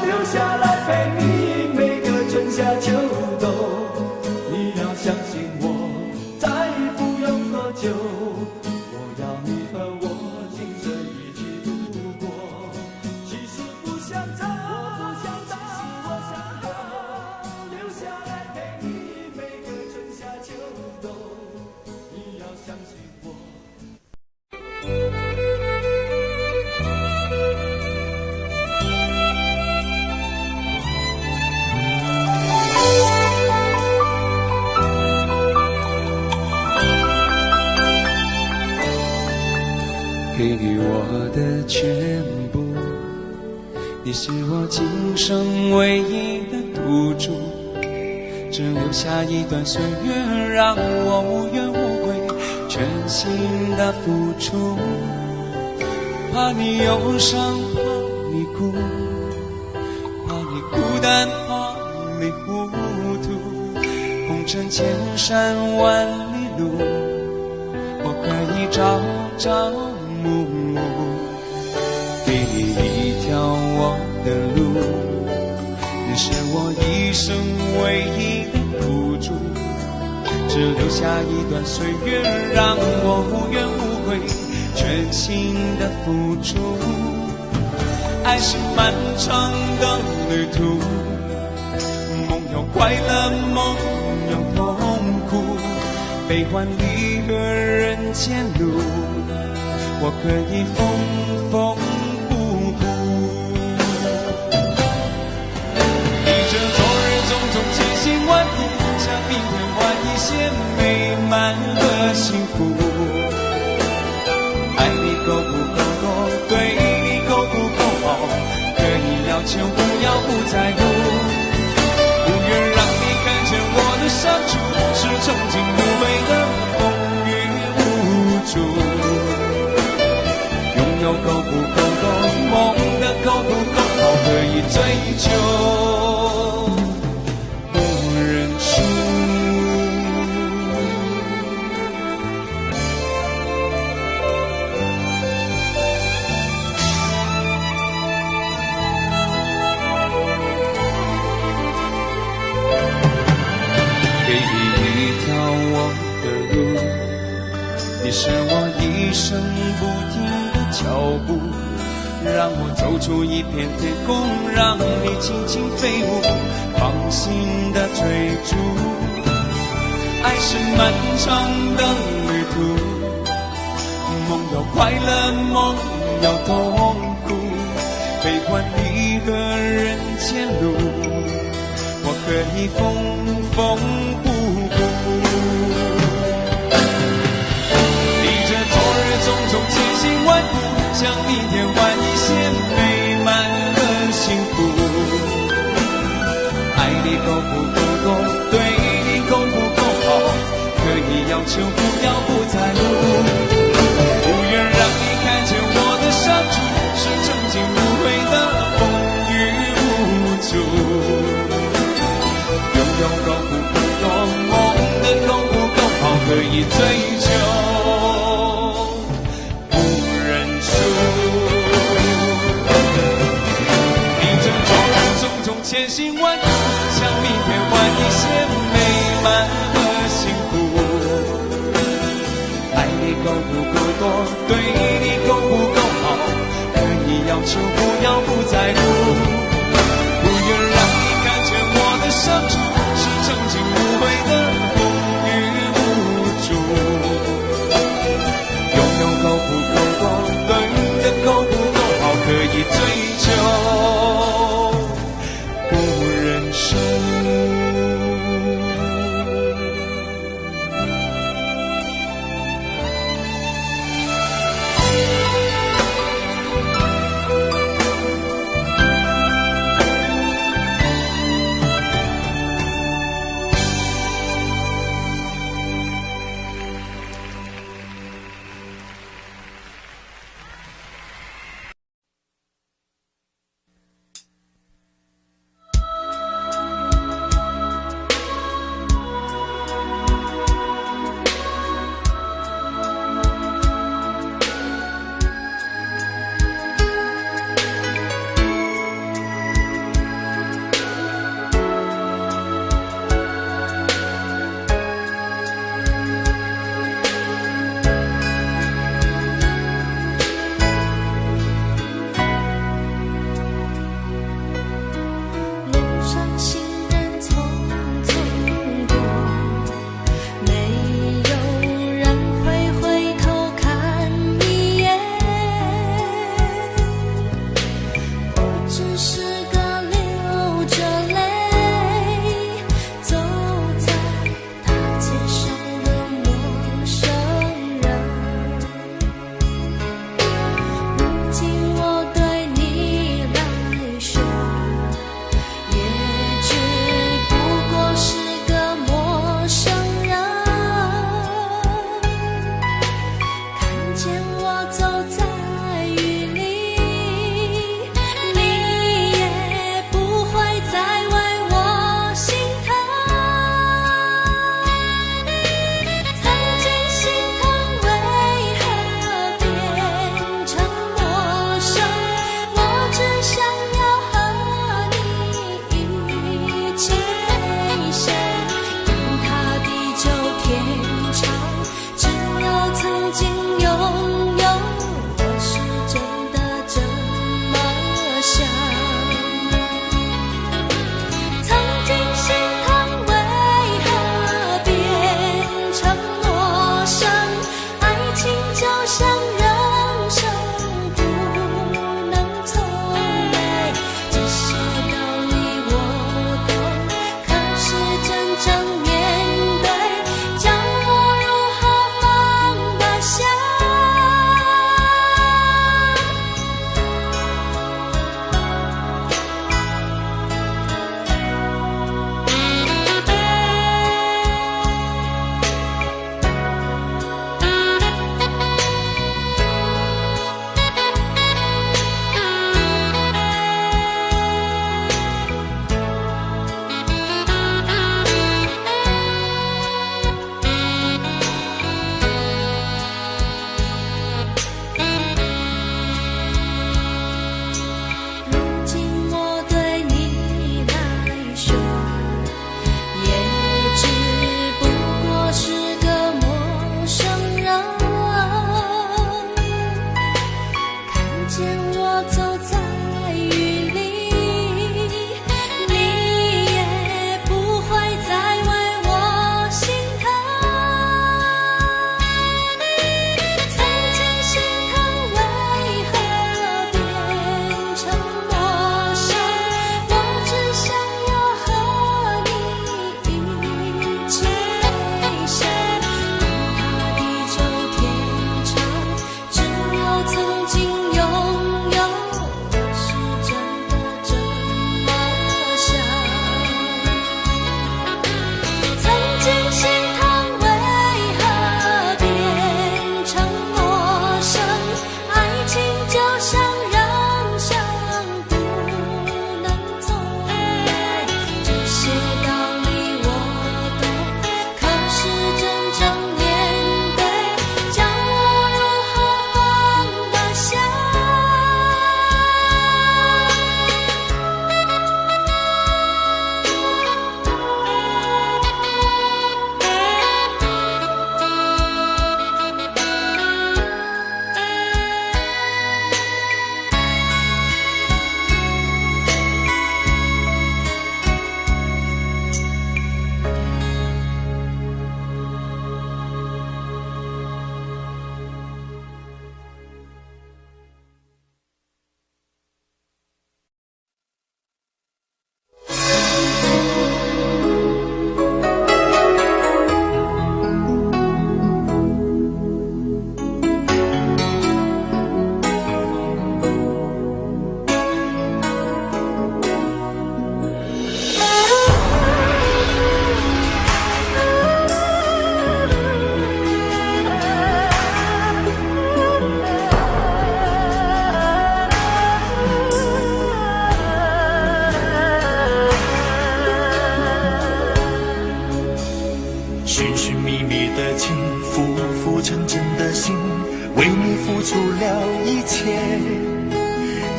留下来陪你每个春夏秋冬。给予我的全部，你是我今生唯一的赌注，只留下一段岁月让我无怨无悔，全心的付出。怕你忧伤，怕你哭，怕你孤单，怕你糊涂，红尘千山万里路，我可以朝朝暮暮，给你一条我的路，你是我一生唯一的赌注，只留下一段岁月让我无怨无悔，全心的付出。爱是漫长的旅途，梦有快乐，梦有痛苦，悲欢离合人间路，我可以缝缝补补。逆着昨日种种千辛万苦，向明天换一些美满和幸福。爱你够不够多，对你够不够好，可以要求不要不在乎，不愿让你看见我的伤处，是曾经无悔的风雨无阻。拥有够不够多，梦的够不够好，可以追求不认输。给你一条我的路，你是我一生不停的脚步，让我走出一片天空，让你轻轻飞舞，放心的追逐。爱是漫长的旅途，梦有快乐，梦有痛苦，悲欢离合人间路，我可以缝缝补补。逆着昨日种种千辛万苦，向明天换一些美满和幸福。爱你够不够多，对你够不够好，可以要求不要不在乎，不愿让你看见我的伤处，是曾经无悔的风雨无阻。拥有够不够多，梦的够不够好，可以追求不认输。逆着昨日种种千辛万苦，向明天换一些美满和幸福。爱你够不够多，对你够不够好，可以要求不要不在乎，不愿让你看见我的伤处，是曾经无悔的风雨无阻。拥有够不够多，对的够不够好，可以追求不认输。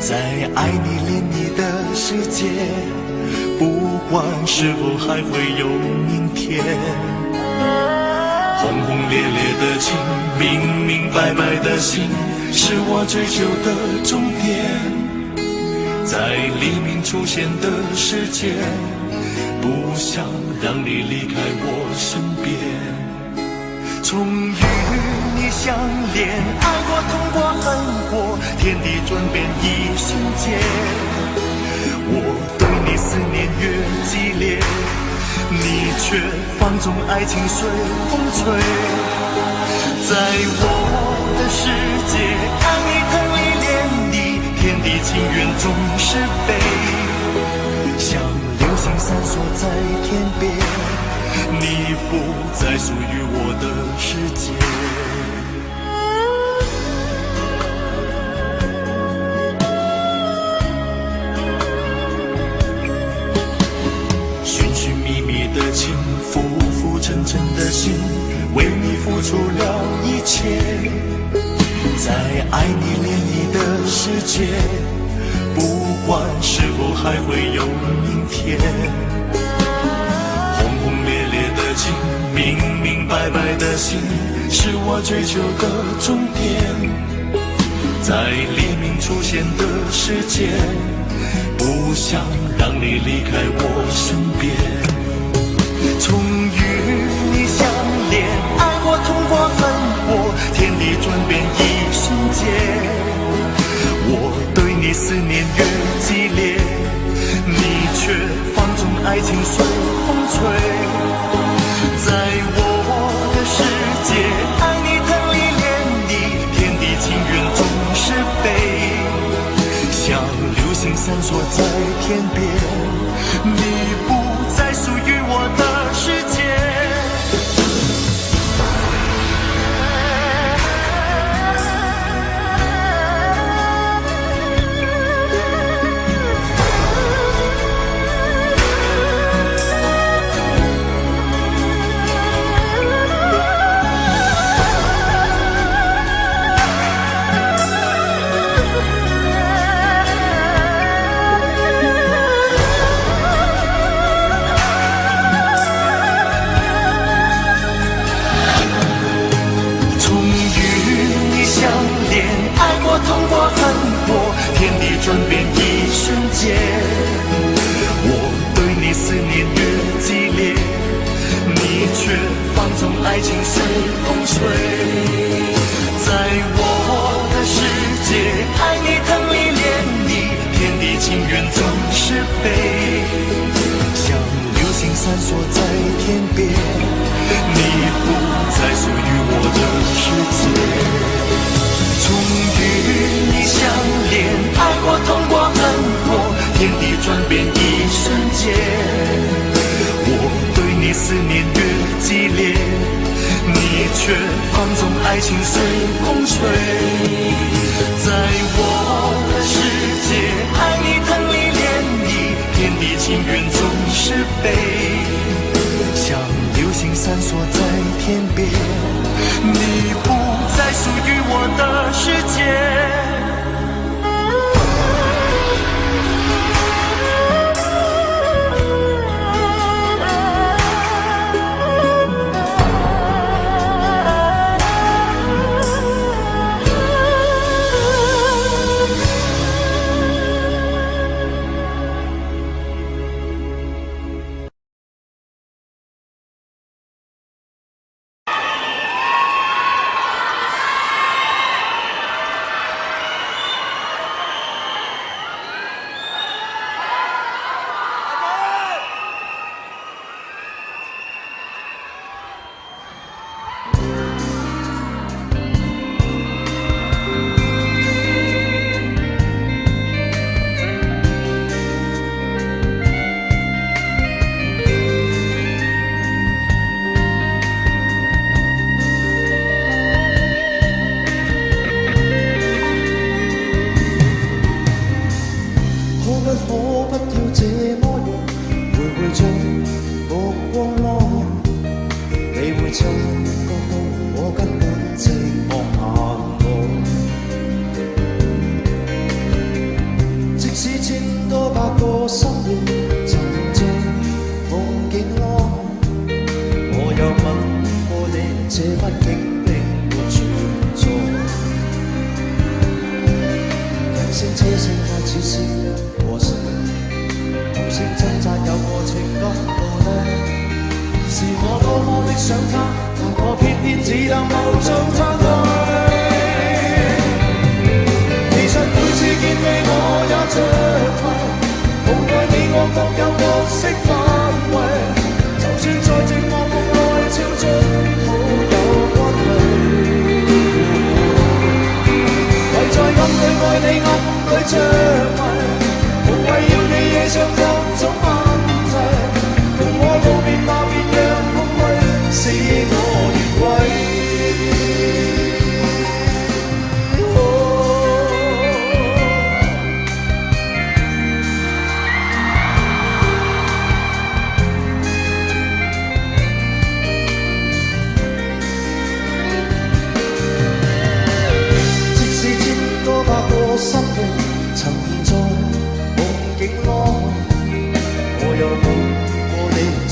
在爱你恋你的世界，不管是否还会有明天。轰轰烈烈的情，明明白白的心，是我追求的终点。在黎明出现的世界，不想让你离开我身边。终于你相恋，爱过痛过恨过，天地转变一瞬间。我对你思念越激烈，你却放纵爱情随风吹。在我的世界，爱你疼你恋你，天地情缘总是悲，像流星闪烁在天边，你不再属于我的世界。出了一切，在爱你涟漪的世界，不管是否还会有明天。轰轰烈烈的情，明明白白的心，是我追求的终点。在黎明出现的世界，不想让你离开我身边。从与你相恋，爱过痛过恨过，天地转变一瞬间。我对你思念越激烈，你却放纵爱情随风吹。在我的世界，爱你疼你恋你，天地情缘总是悲。像流星闪烁在天边，你不再属于我的世界。痛过恨过，天地转变一瞬间。我对你思念越激烈，你却放纵爱情随风吹。在我的世界，爱你疼你恋你，天地情缘总是悲。像流星闪烁在天边，你不再属于我的世界。从与你相恋，爱过痛过恨过，天地转变一瞬间。我对你思念越激烈，你却放纵爱情随风吹。在我的世界，爱你疼你恋你，天地情缘总是悲。像流星闪烁在天边，你不再属于我的世界。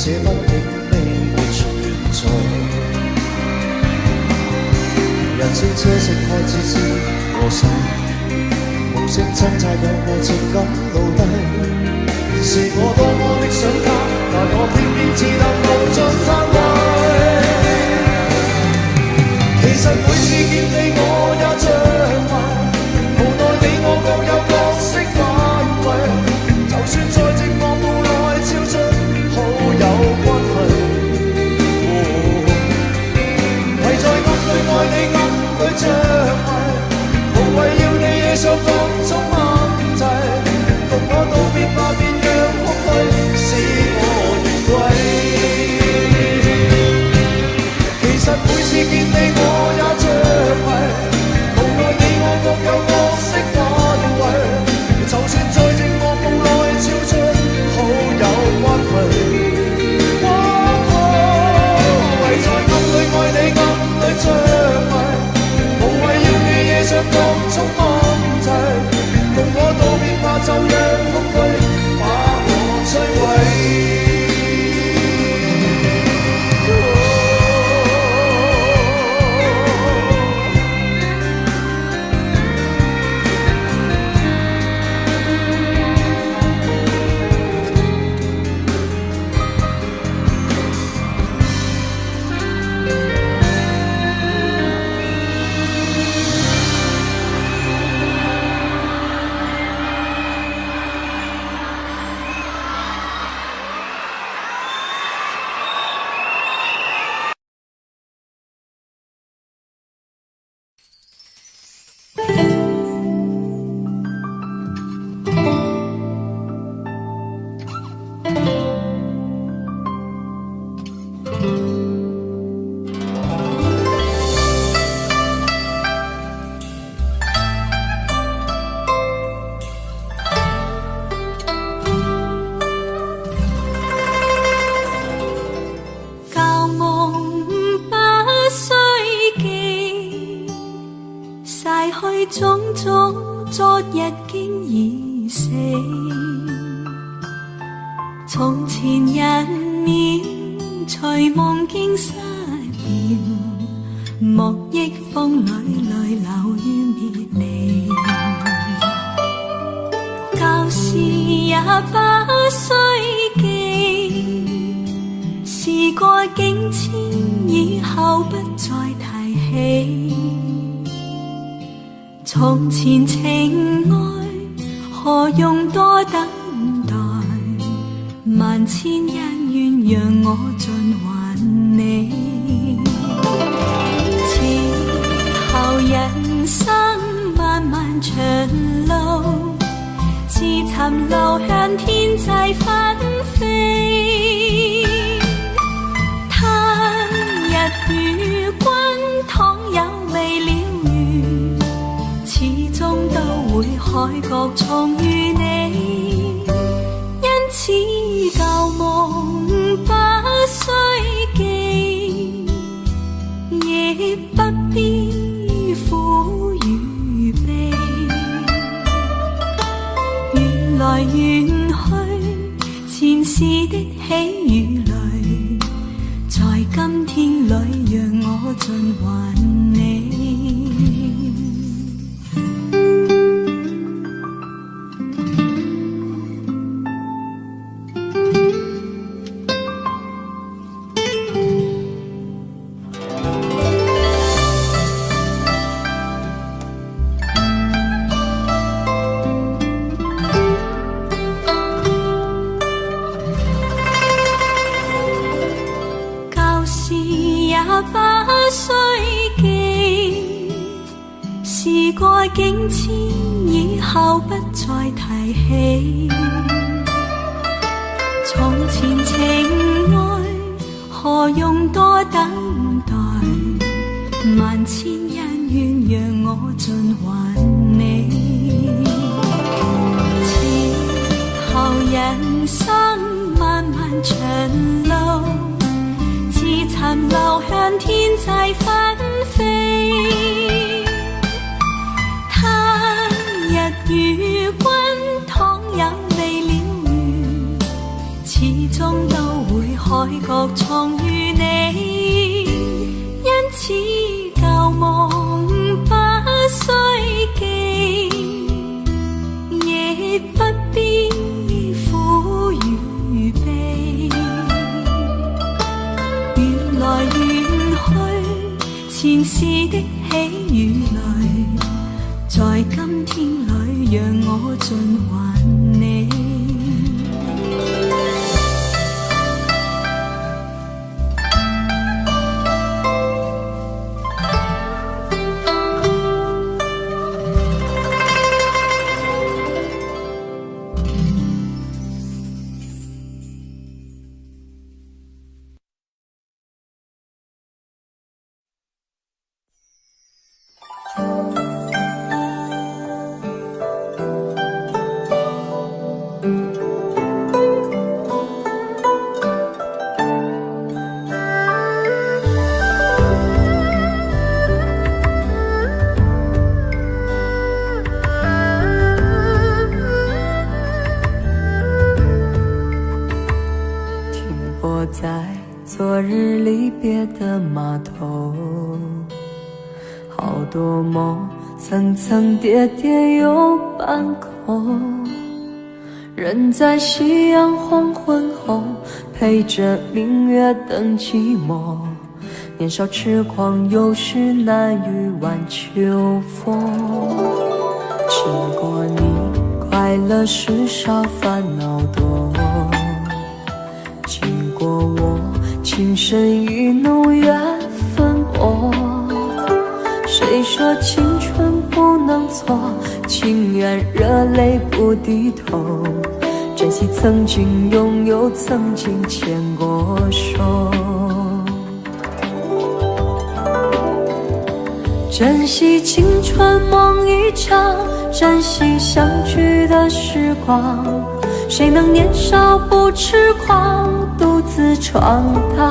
這不經悲的存在。人生車息開始知和散，無聲掙扎有過情感奴隸。是我多麼的想他，但我偏偏只能無盡讚慰。其實每次見你我也着迷，無奈你我各有角色範圍，就算在寂寞霧內超出好友關係。為在暗裏愛你暗裏着迷，無謂要你惹上各種問題，共我道別吧，便讓空虛使我願歸。其實每次見你我也着迷，無奈你我各有角色範圍，就算在寂寞霧內超出好友關係。為在暗裏愛你暗裏着迷，無謂要你惹上各種問題，共我道別吧，就讓空虛把我摧毀。種種昨日經已死，從前一秒隨夢經失掉，莫憶風裏淚流於別離。舊事也不需記，事過境遷，以後不再提起。從前情愛何用多等待，萬千恩怨讓我盡還你。此後人生漫漫長路，自尋流向天際紛飛。他日與君倘有未了緣，始終都會海角重遇你。因此舊夢不需記，亦不必苦與悲。緣來緣去，前世的喜與淚，在今天裏讓我盡還你。事過境遷，以後不再提起。從前情愛何用多等待，萬千恩怨讓我盡還你。此後人生漫漫長路，自尋流向天際紛飛。與君倘有未了緣，始終都會海愛各藏於你，因此舊夢不需記，亦不必苦與悲。緣來緣去，前世的喜與淚，在今天裏讓我盡還你。在昨日离别的码头，好多梦层层叠叠又半空，人在夕阳黄昏后，陪着明月等寂寞。年少痴狂，有时难御晚秋风。经过你，快乐时少，烦恼多。经过我，情深意浓，缘分薄。谁说青春不能错？情愿热泪不低头。珍惜曾经拥有，曾经牵过手。珍惜青春梦一场，珍惜相聚的时光。谁能年少不痴狂，独自闯荡？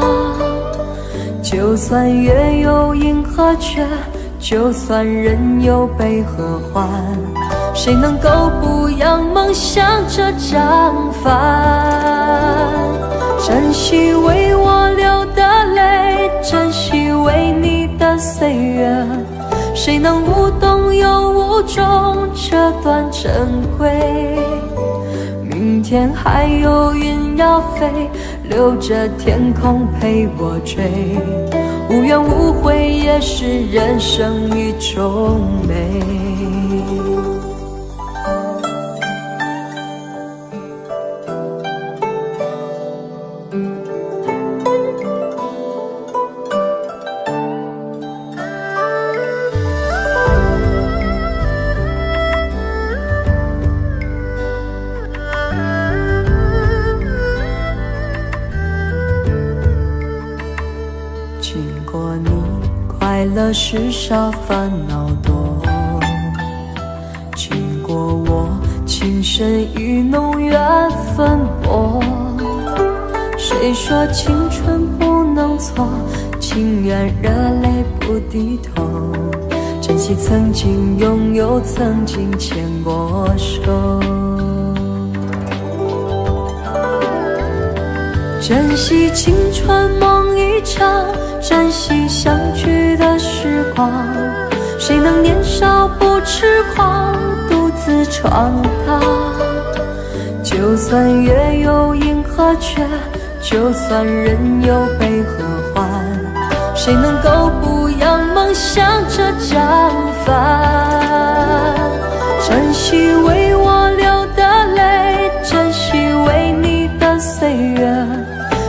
就算月有阴和缺，就算人有悲和欢，谁能够不扬梦想这张帆？珍惜为我流的泪，珍惜为你的岁月，谁能无动又无衷这段珍贵？明天还有云要飞，留着天空陪我追。无怨无悔也是人生一种美。经过你，快乐时少，烦恼多。经过我，情深意浓，缘分薄。谁说青春不能错？情愿热泪不低头。珍惜曾经拥有，曾经牵过手。珍惜青春梦一场，珍惜相聚的时光。谁能年少不痴狂，独自闯荡？就算月有阴和缺，就算人有悲和欢，谁能够不扬梦想这张帆？珍惜为我流的泪，珍惜为你的岁月，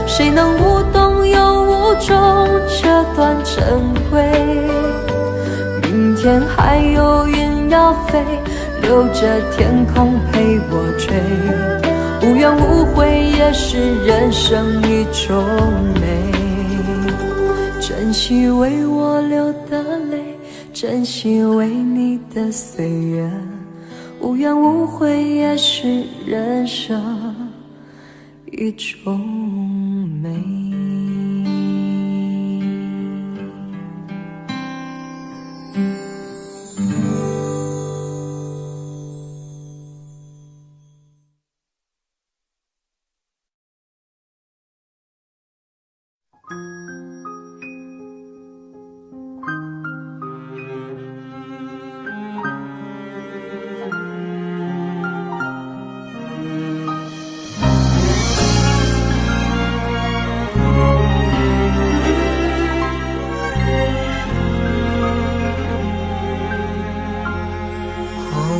谁能无动又无衷这段珍贵？明天还有云要飞，留着天空陪我追。无怨无悔也是人生一种美。珍惜为我流的泪，珍惜为你的岁月。无怨无悔也是人生一种美。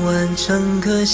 完整个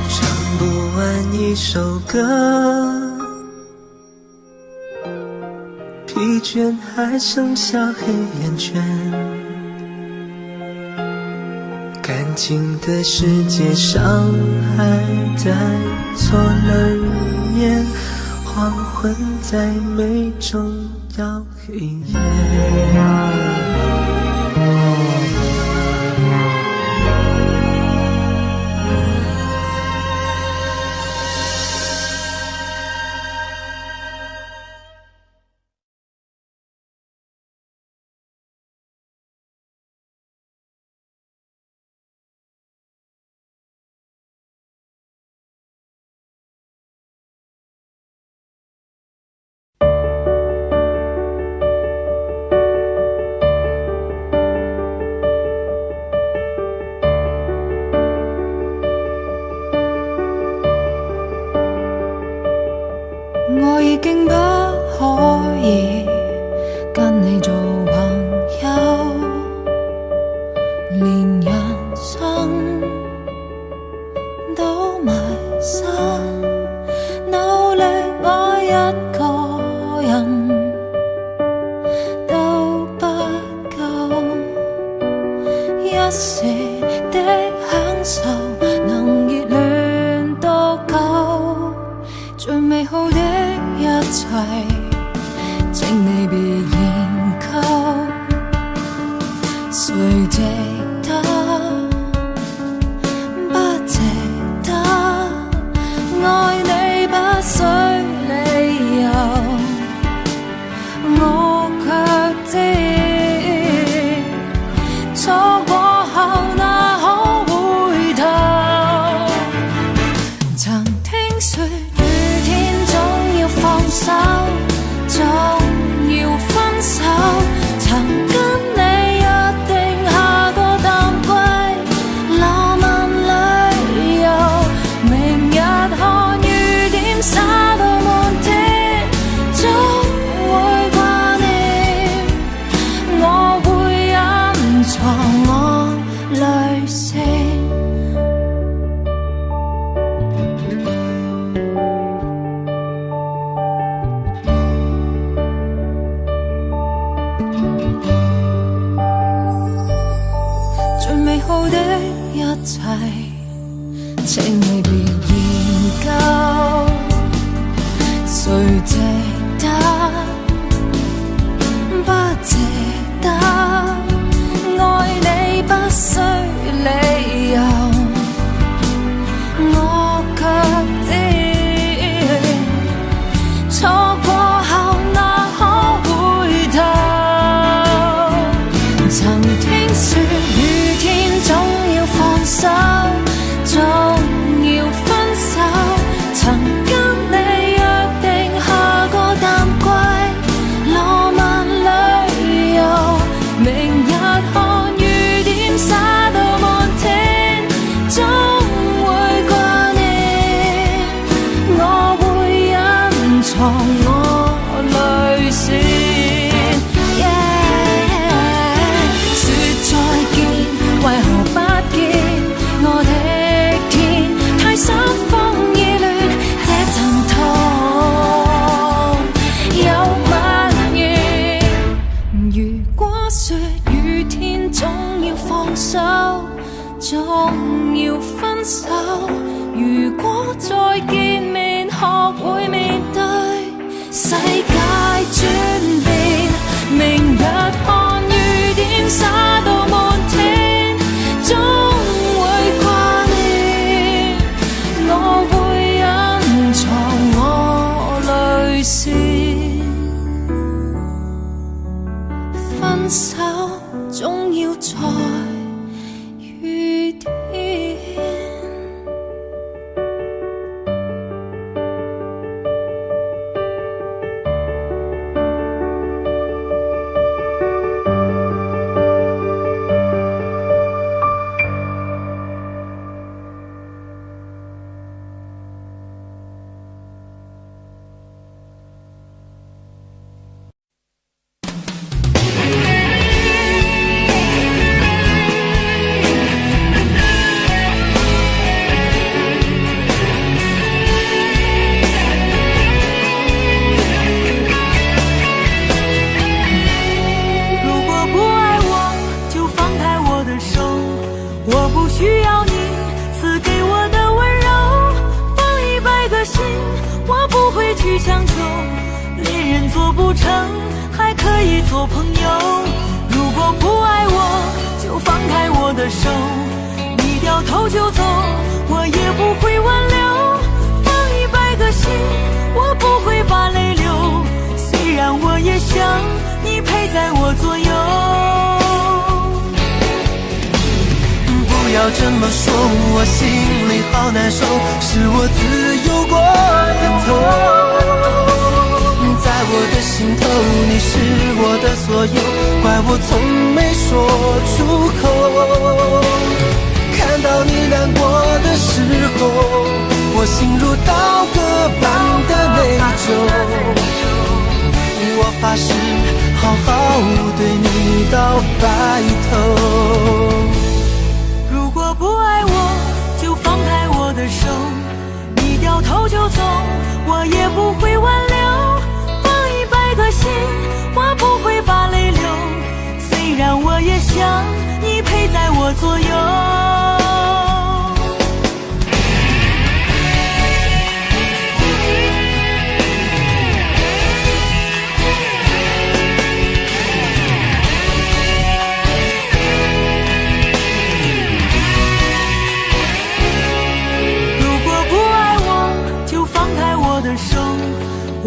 唱不完一首歌，疲倦还剩下黑眼圈。感情的世界，伤还在错了语言，黄昏在美中摇一夜。我已經不可以跟你做朋友，連人生都迷失，努力愛一個人都不夠，一時的享受能熱戀多久？最美好的一切，請你別研究，誰值得？不值得？愛你不需理由，我卻知錯過後哪可回頭？曾聽說雨天總要放手，總要分手，曾跟你約定下個淡季浪漫旅遊，明日看雨點灑到滿天，總會掛念，我會隱藏我淚腺。最美好的一切，請你別研究，誰值得？不值得？愛你不需理由，我卻知錯過後哪可回頭？曾聽說雨天總要放手，總要分手，曾跟你約定下個淡季浪漫旅遊，明日看雨點灑到滿天，總會掛念，我會隱藏我淚腺。說再見，為何不見？我的天，太想風意亂，這陣痛有蔓延。如果說雨天總要放手，總要分手，如果再見面學會面對世界轉變，明日看雨點灑到滿天，總會掛念，我會隱藏我淚腺。分手總要在雨天。要这么说，我心里好难受，是我自由过了头。在我的心头，你是我的所有，怪我从没说出口。看到你难过的时候，我心如刀割般的内疚。左右。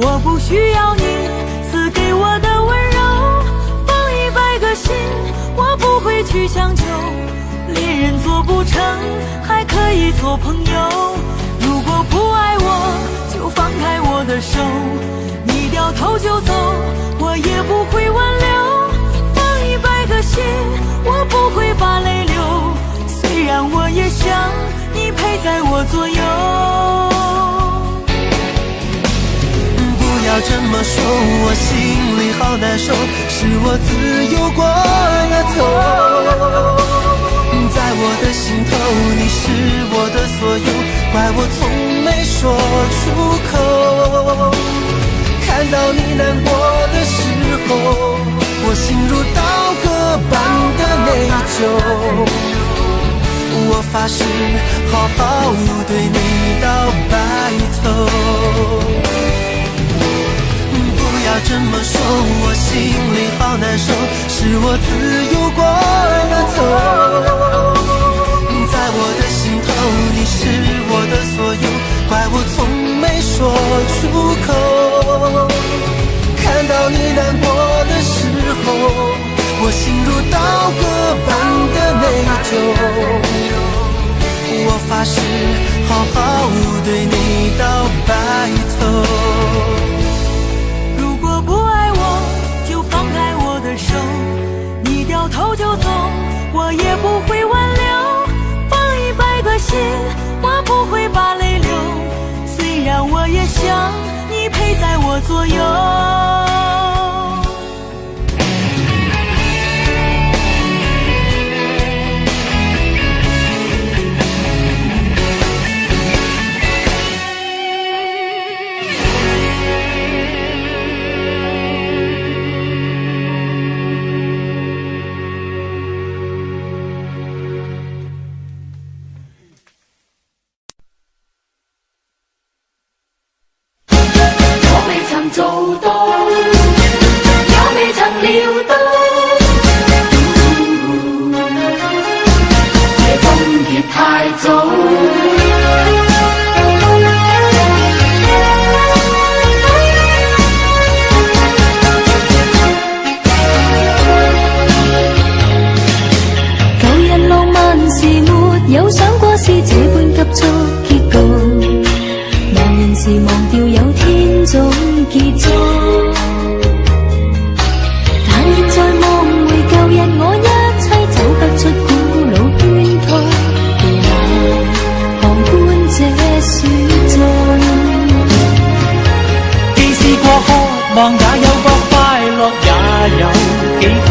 我不需要你赐给我的温柔，放100个心，我不会去强求。恋人做不成，还可以做朋友。如果不爱我，就放开我的手。你掉头就走，我也不会挽留。放100个心，我不会把泪流。虽然我也想你陪在我左右。不要这么说，我心里好难受，是我自由过了头。在我的心头，你是我的所有，怪我从没说出口。看到你难过的时候，我心如刀割般的内疚。我发誓好好对你到白头。不要这么说，我心里好难受，是我自由过了头。在我的心头，你是我的所有，怪我从没说出口。看到你难过的时候，我心如刀割般的内疚。我发誓好好对你到白头。你掉头就走，我也不会挽留。放100个心，我不会把泪流。虽然我也想你陪在我左右。做到，也未曾料到，这終結太早。舊日浪漫時沒有想過是這般急速結局，忘人時忘掉有天總結束，但現在望回舊日我一切走不出古老圈套，旁觀這雪中。既試過渴望，也有過快樂，也有幾趟。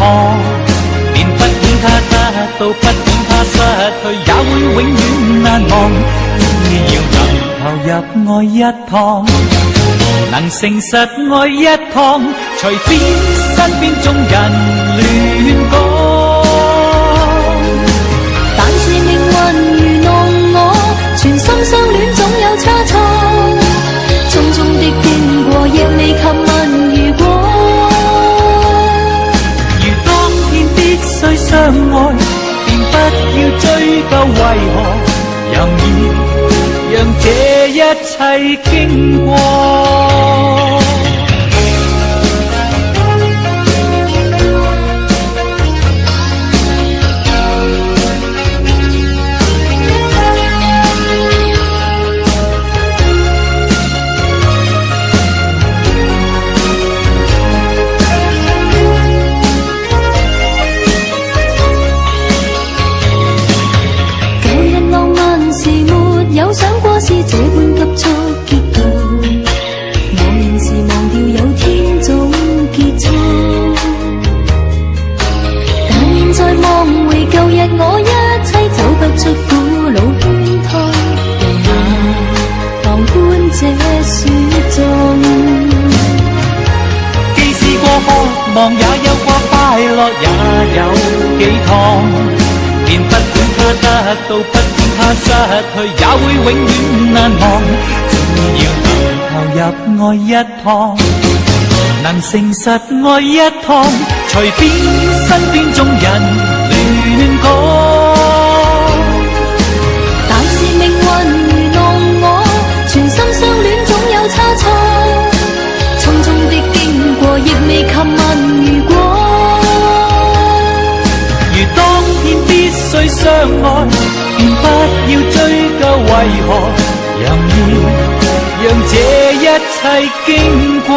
連不管他得到，不管他失去，也會永遠難忘。只要能投入愛一趟，能誠實愛一趟，隨便身邊眾人亂講。但是命運愚弄我，全心相戀總有差錯，匆匆的經過亦未及問如果。如當天必須相愛，便不要追究為何，任意讓這一切經過。有想過是這般急速結局，忘人時忘掉有天總結束，但現在望回舊日我一切走不出古老圈套，旁觀這雪中。既試過渴望，也有過快樂，也有幾趟。連不管他得到，不管他失去，也會永遠難忘。只要能投入愛一趟，能誠實愛一趟，隨便身邊眾人亂講。但是命運愚弄我，全心相戀總有差錯，匆匆的經過亦未及問如果。如當天必須相愛，便不要追究為何，任意讓這一切經過。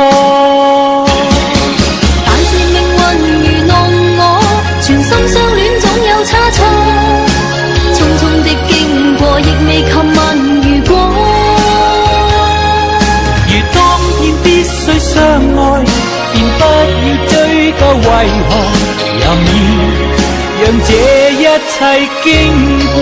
但是命運愚弄我，全心相戀總有差錯，匆匆的經過亦未及問如果。如當天必須相愛，便不要追究為何，任意讓這一切經過。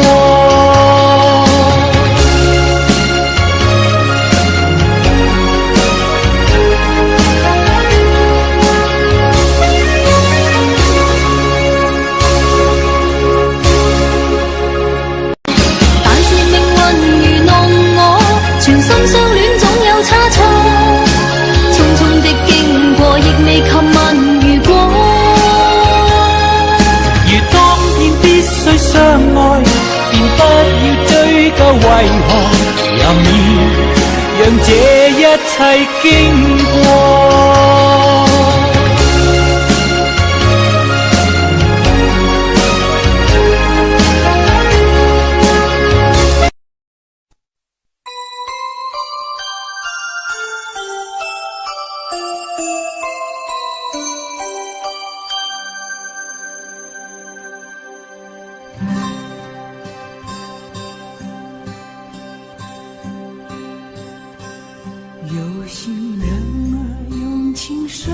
全心相戀總有差錯，匆匆的經過亦未及問如果。如當天必須相愛，便不要追究為何，任意讓這一切經過。有心人儿用情深，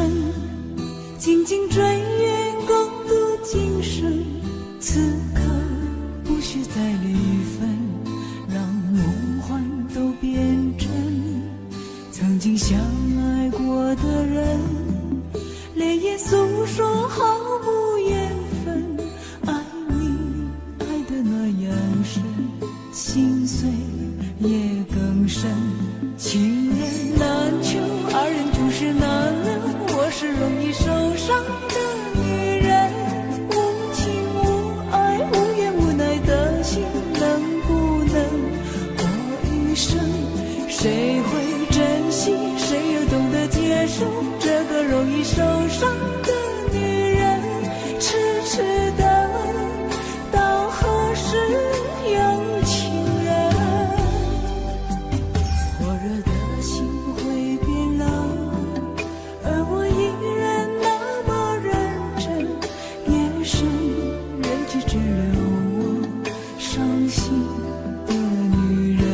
紧紧追远共度今生。此刻不需再离分，让梦幻都变真。曾经相爱过的人，泪眼诉说毫无缘分。爱你爱得那样深，心碎也更深。情人难求，二人终是难留。我是容易受伤的女人，无情无爱无怨无奈的心，能不能过余生？谁会珍惜，谁又懂得接受这个容易受伤的女人？痴痴的到何时有情人？火热的心会变老，而我依然那么认真。夜深人静，只留我伤心的女人。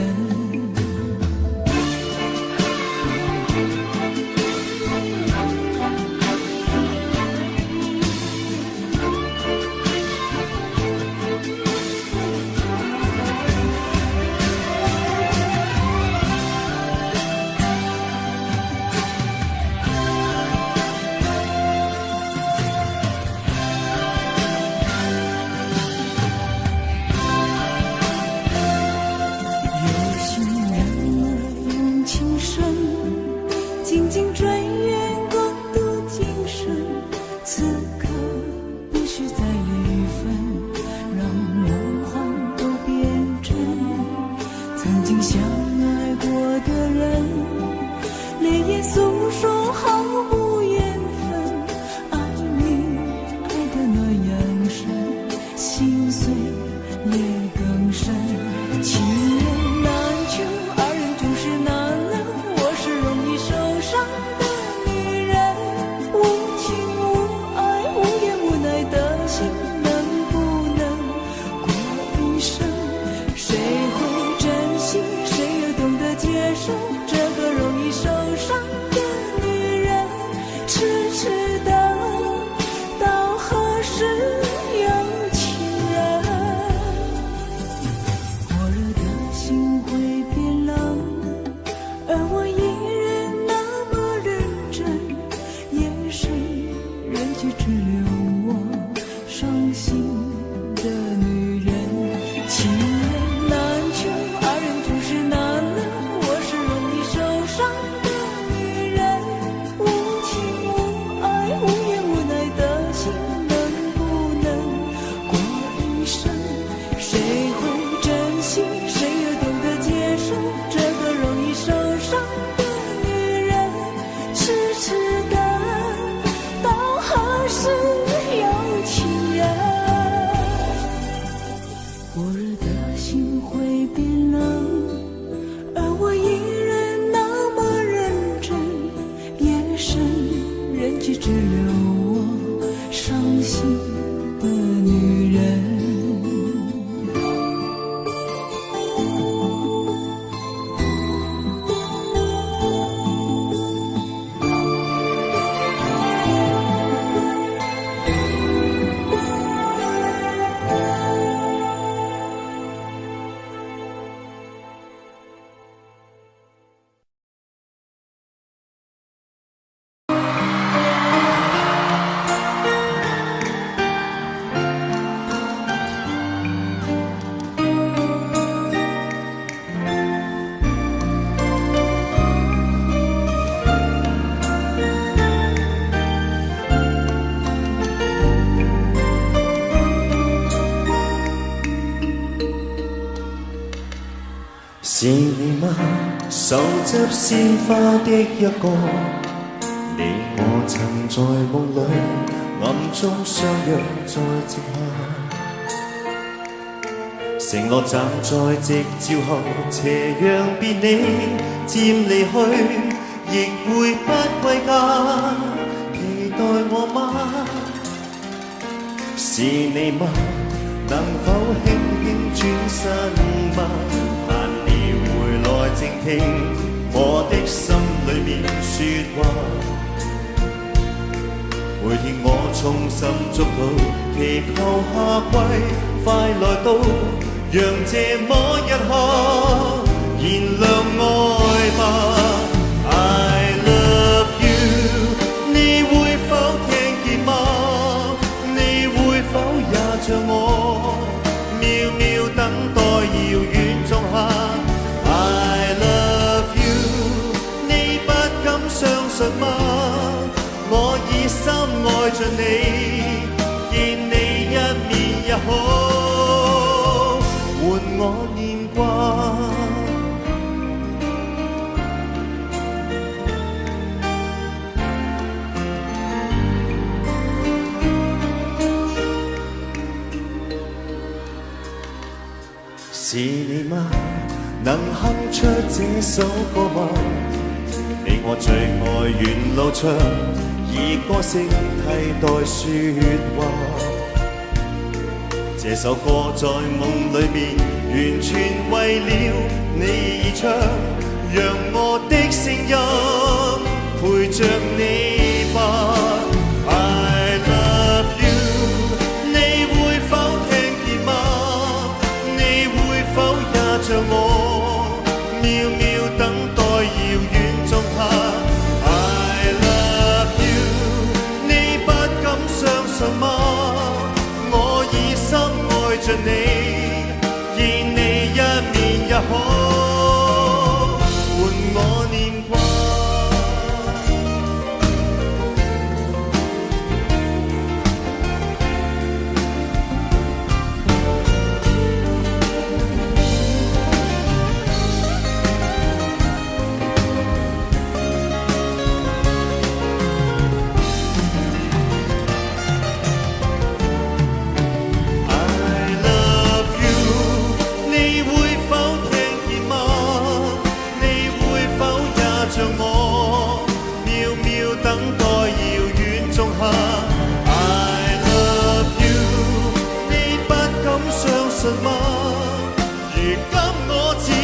紧紧追远共度今生，此刻不需再离分，让梦幻都变真。曾经相爱过的人，泪眼诉说毫无缘分。爱你爱得那样深，心碎也更深。情人难求，二人终是难留。我是容易受伤的女人，无情无爱无怨无奈的心，能不能过余生？谁会珍惜，谁又懂得接受这个容易受伤的女人？手执鮮花的一個，你我曾在夢裏暗中相約在夕下，承諾站在夕照後，斜陽別你漸離去，亦會不歸家。期待我嗎？是你嗎？能否輕輕轉身嗎？盼你回來靜聽我的心裏面說話。每天我衷心祝禱，祈求夏季快來到，讓這麼一刻燃亮愛吧。I love you， 你會否聽見嗎？你會否也像我，渺渺等待遙遠種下。I love you， 你不敢相信嗎？我以心愛着你，見你一面也好，換我念掛。是你嗎？能哼出這首歌嗎？你我最愛沿路唱，以歌聲替代說話。這首歌在夢裏面，完全為了你而唱，讓我的聲音陪着你吧。I love you， 你會否聽見嗎？你會否也像我，渺渺等待遙遠種下。I love you， 你不敢相信嗎？我以心愛着你，見你一面也好，換我念掛。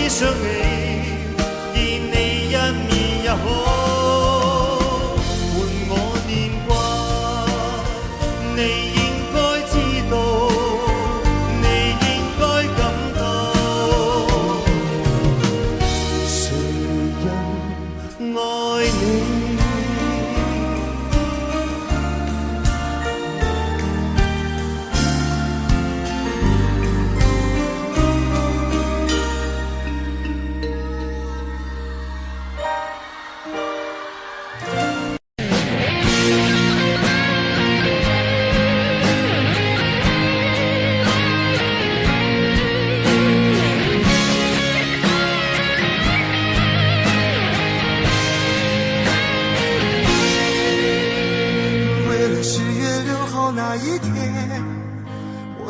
想你，見你一面也好，換我念掛。你應該知道，你應該感到，誰人愛你？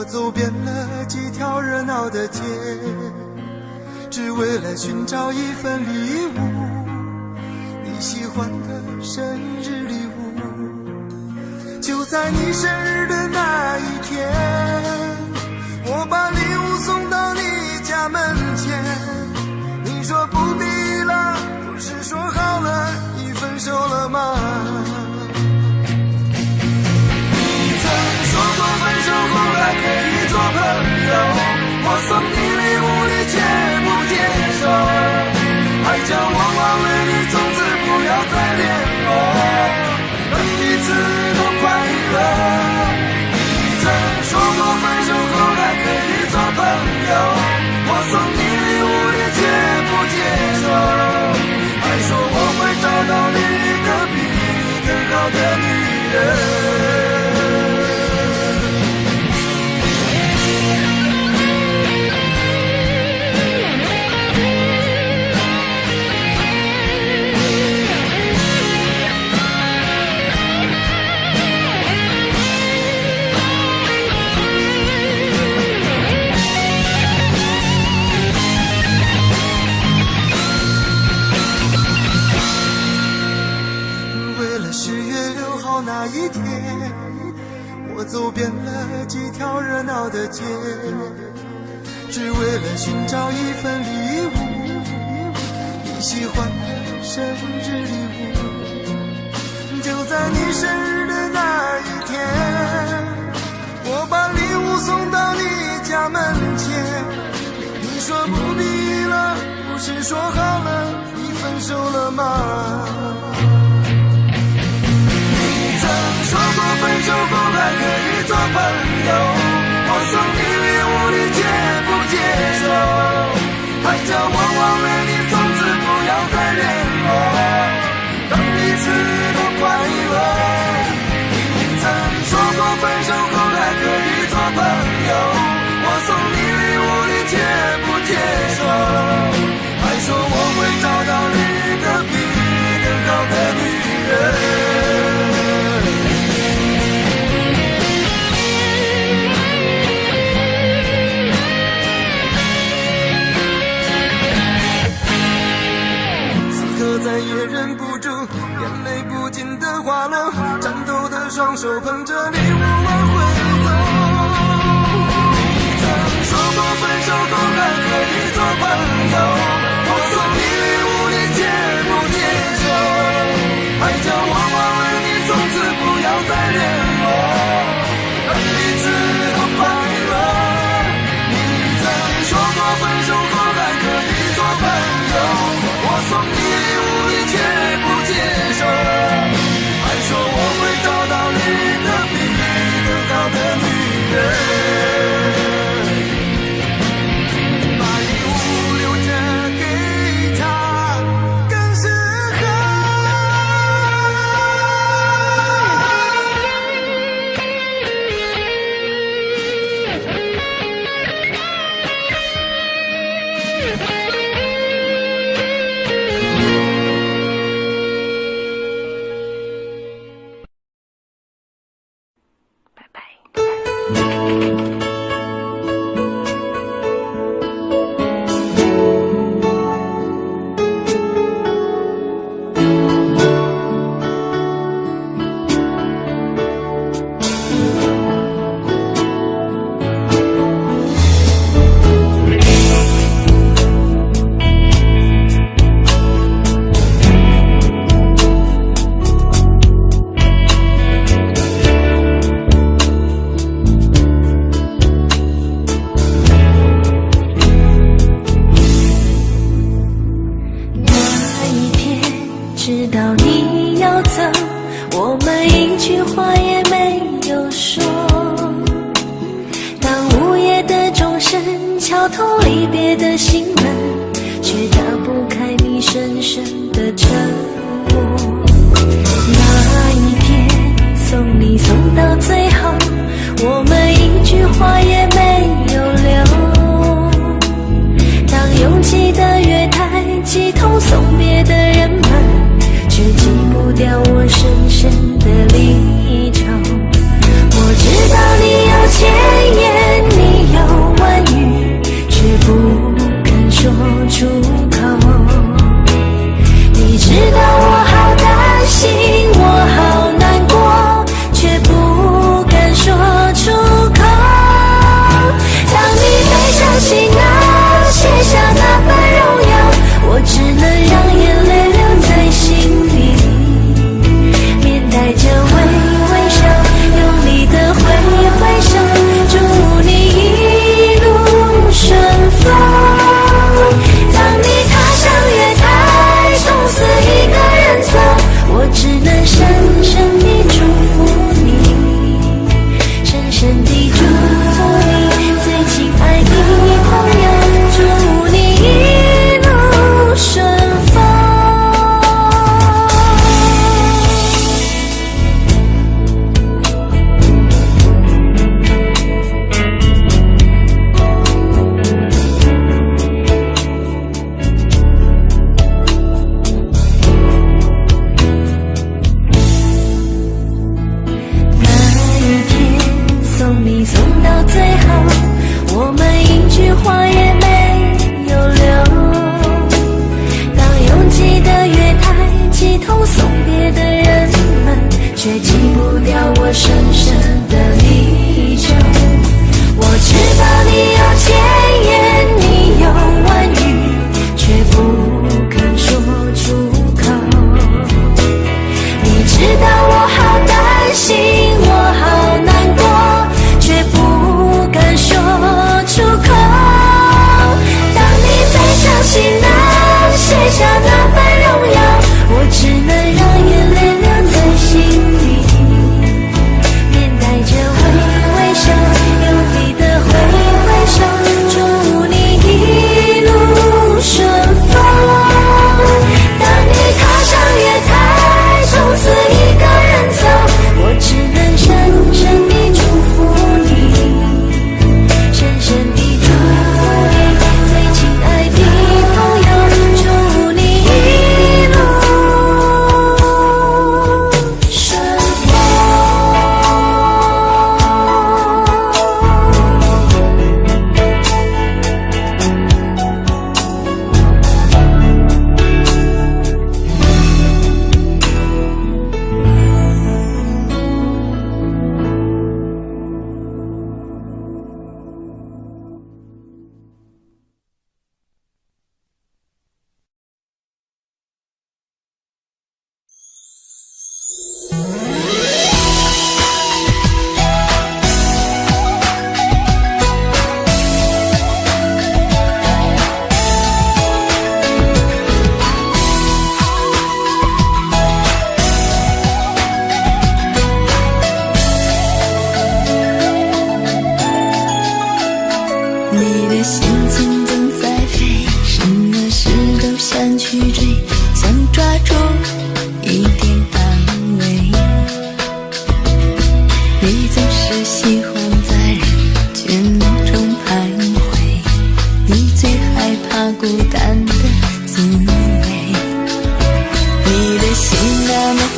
走遍了几条热闹的街，只为了寻找一份礼物，你喜欢的生日礼物。就在你生日的那一天，我把礼物送到你家门前。你说不必了，不是说好了已分手了吗？说过分手后还可以做朋友，我送你礼物你却不接受，还叫我忘了你，从此不要再联络，让彼此都快乐。你曾说过分手后还可以做朋友，我送你礼物你却不接受，还说我会找到另一个比你更好的女人。过那一天，我走遍了几条热闹的街，只为了寻找一份礼物，你喜欢的生日礼物。就在你生日的那一天，我把礼物送到你家门前，你说不必了，不是说好了你分手了吗？你曾说过分手后还可以做朋友，我送你礼物你接不接受？还叫我忘了你，从此不要再联络，让彼此都快乐。你曾说过分手后还可以做朋友，我送你礼物你接不接受？还说我会找到你的比你更好的女人。再也忍不住，眼泪不禁的滑落，颤抖的双手捧着礼物往回走。你曾说过分手后还可以做朋友，我送你礼物你接不接受？还叫我忘了你，从此不要再联络，让彼此都快乐。你曾说过分手后还可以做朋友，我送你接不接受？还说我会找到你的比你更好的女人，把礼物留着给她更适合。我只能让眼泪留在心里，面带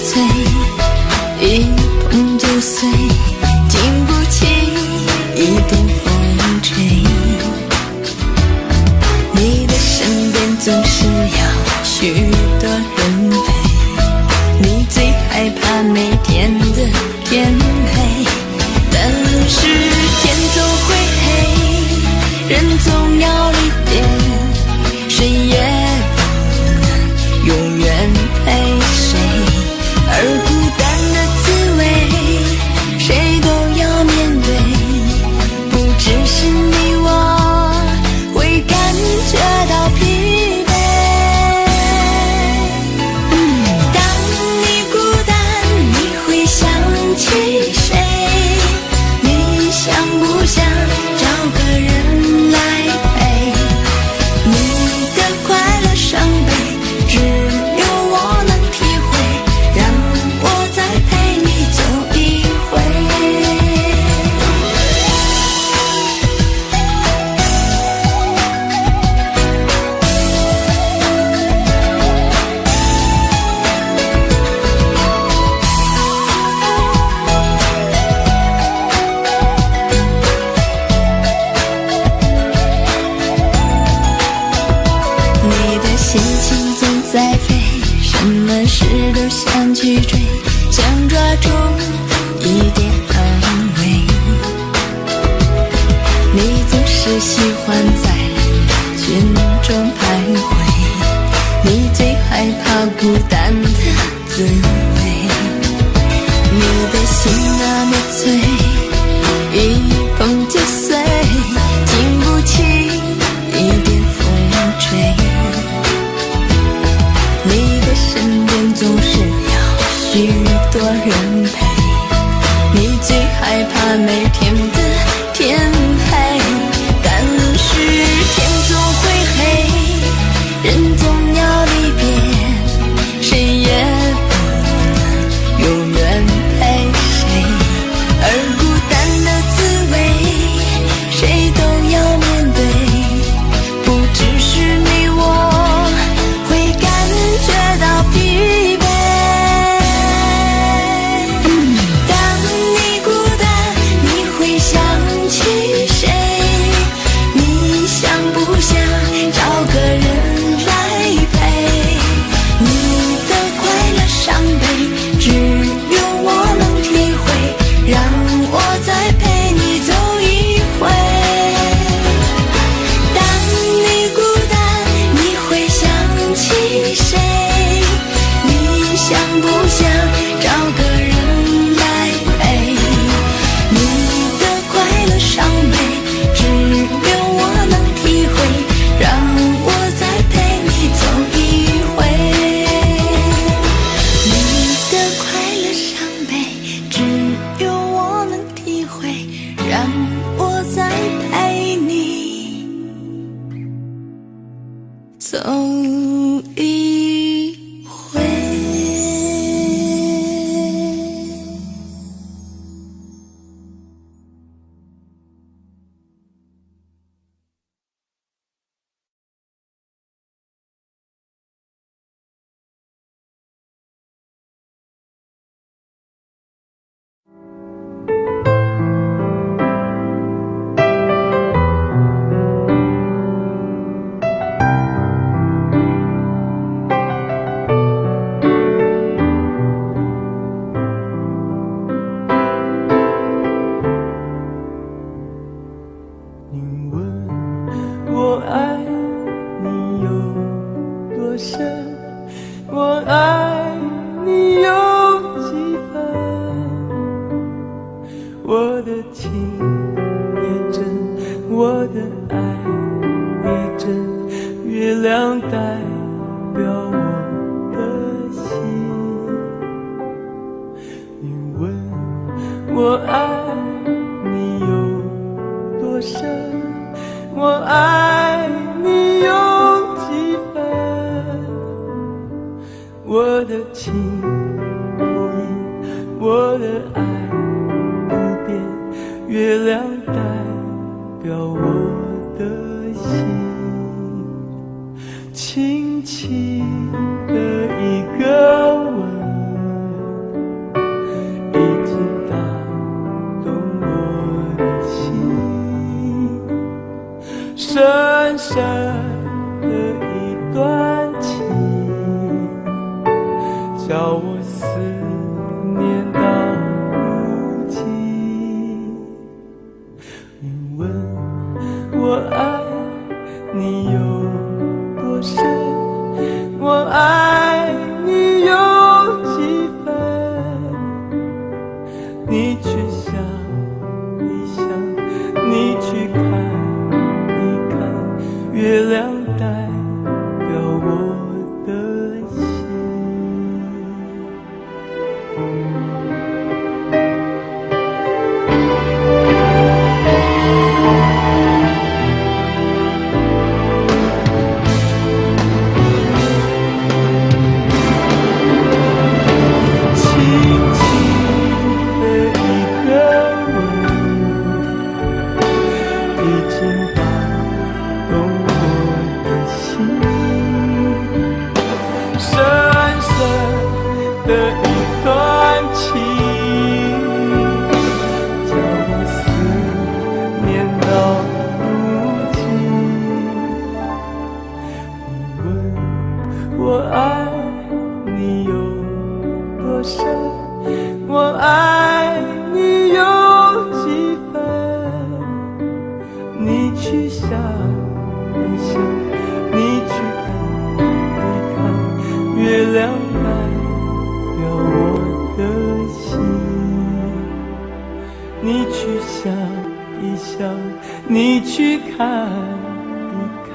脆，一碰就碎，经不起一点风吹。你的身边总是要许多人陪，你最害怕每天的天黑，但是天总会黑，人总要离别，谁也不能永远陪谁，而孤单的滋味谁都要面对，不只是你我会感觉到疲惫。当你孤单你会想起谁，你想不想找个人来陪，你的快乐伤悲只有我能体会，让我再陪你走一回。你的心情总在飞，什么事都想去追，想抓住一点安慰。你总是喜欢在人群中徘徊，你最害怕孤单的滋味。你的心那么脆，一碰就碎，经不起一点风吹。你的身边总是要许多人陪，你最害怕每天的天黑，但是天总会黑，人总要离别，谁也不能永远陪谁，而孤单的滋味谁都要面对，不只是你我会感觉到疲惫。当你孤单你会想起谁，你想不想找个人来陪，你的快乐伤悲只有我能体会，让我再陪你走一回。当你孤单你会想起谁，你想不想找个人来陪，你的快乐伤悲只有我能体会，让我再陪你走一回。你的快乐伤悲只有我能体会，让我再陪你走一回。你问我爱你有多深，我爱你有几分，我的情也真，我的爱也真，月亮代表我的心。你问我爱你有多深，我爱你有几分，我的情不移，我的爱不变，月亮代表我的心。轻轻的一个吻，思念到如今。你问我爱你有多深，我爱你有几分，你去想一想，你去看一看，月亮代表我的心。我爱你有多深，我爱你有几分，你去想一想，你去看一看，月亮代表我的心。你去想一想，你去看一看，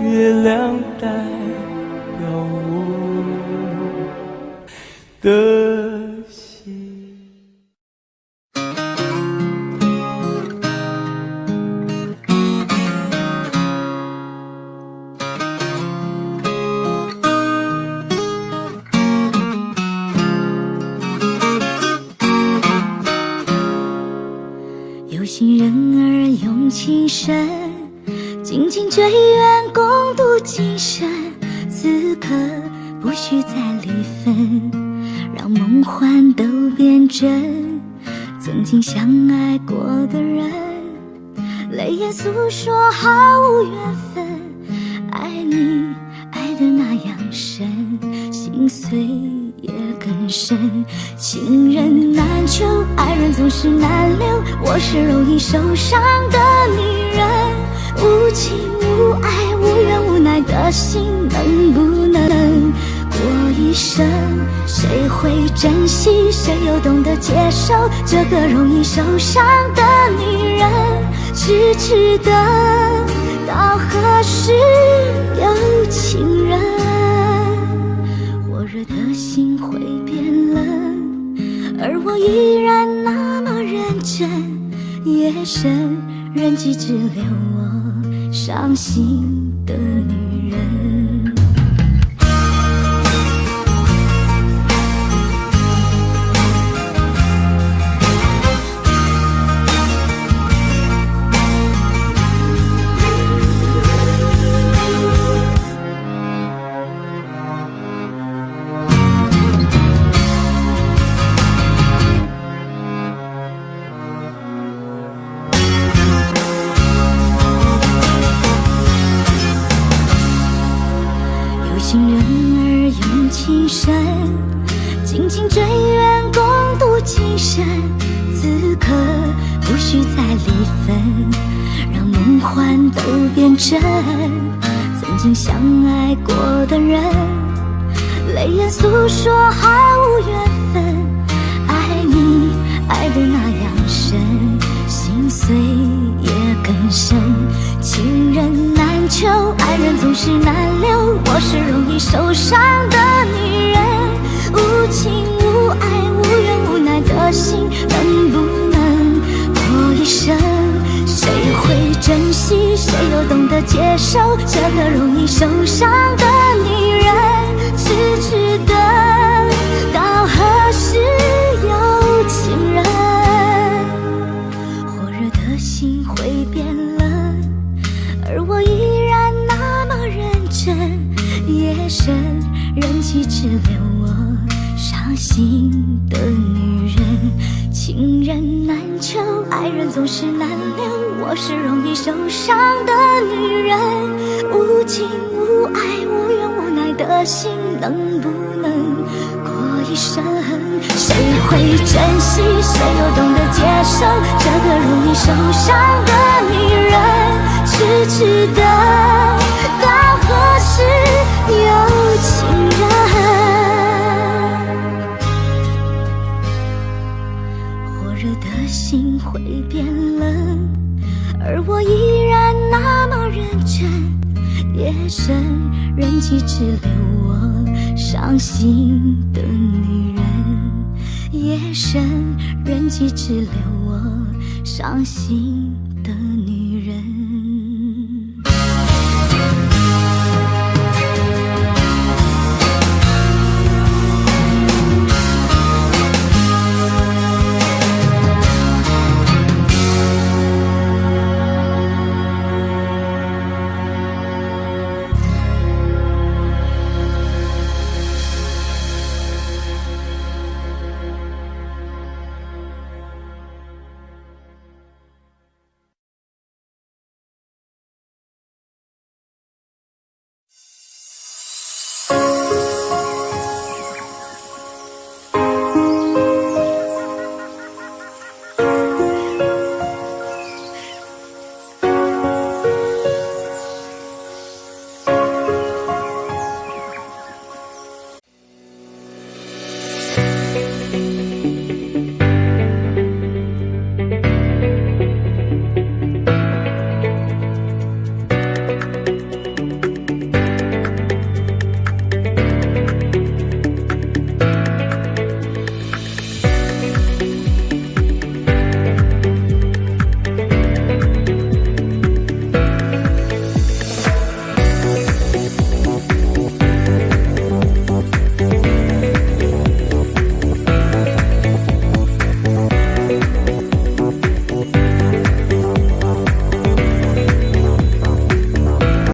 月亮代表我的心。有心人儿用情深，紧紧追远共度今生。此刻不需再离分，让梦幻都变真。曾经相爱过的人，泪眼诉说毫无缘分。爱你爱得那样深，心碎也更深。情人难求，爱人总是难留。我是容易受伤的女人，无情无爱无怨无奈的心，能不能过一生？谁会珍惜，谁又懂得接受这个容易受伤的女人？痴痴的到何时有情人？火热的心会变冷，而我依然那么认真。夜深人迹只留我伤心的女人。情人儿用情深，紧紧追远共度今生。此刻不需再离分，让梦幻都变真。曾经相爱过的人，泪眼诉说毫无缘分。爱你爱得那样深，心碎也更深。情人难求，爱人总是难留。我是容易受伤的女人，无情无爱无怨无奈的心，能不能过一生？谁会珍惜，谁又懂得接受这个容易受伤的女人？痴痴的到何时有情人？火热的心会变冷，而我依然那么认真。夜深人迹只留我伤心的女人。情人难求，爱人总是难留。我是容易受伤的女人，无情无爱无怨无奈的心，能不能过一一生，谁会珍惜，谁又懂得接受这个容易受伤的女人？痴痴的到何时有情人？火热的心会变冷，而我依然那么认真。夜深人迹只留我伤心的女人，夜深人迹只留我伤心的女人。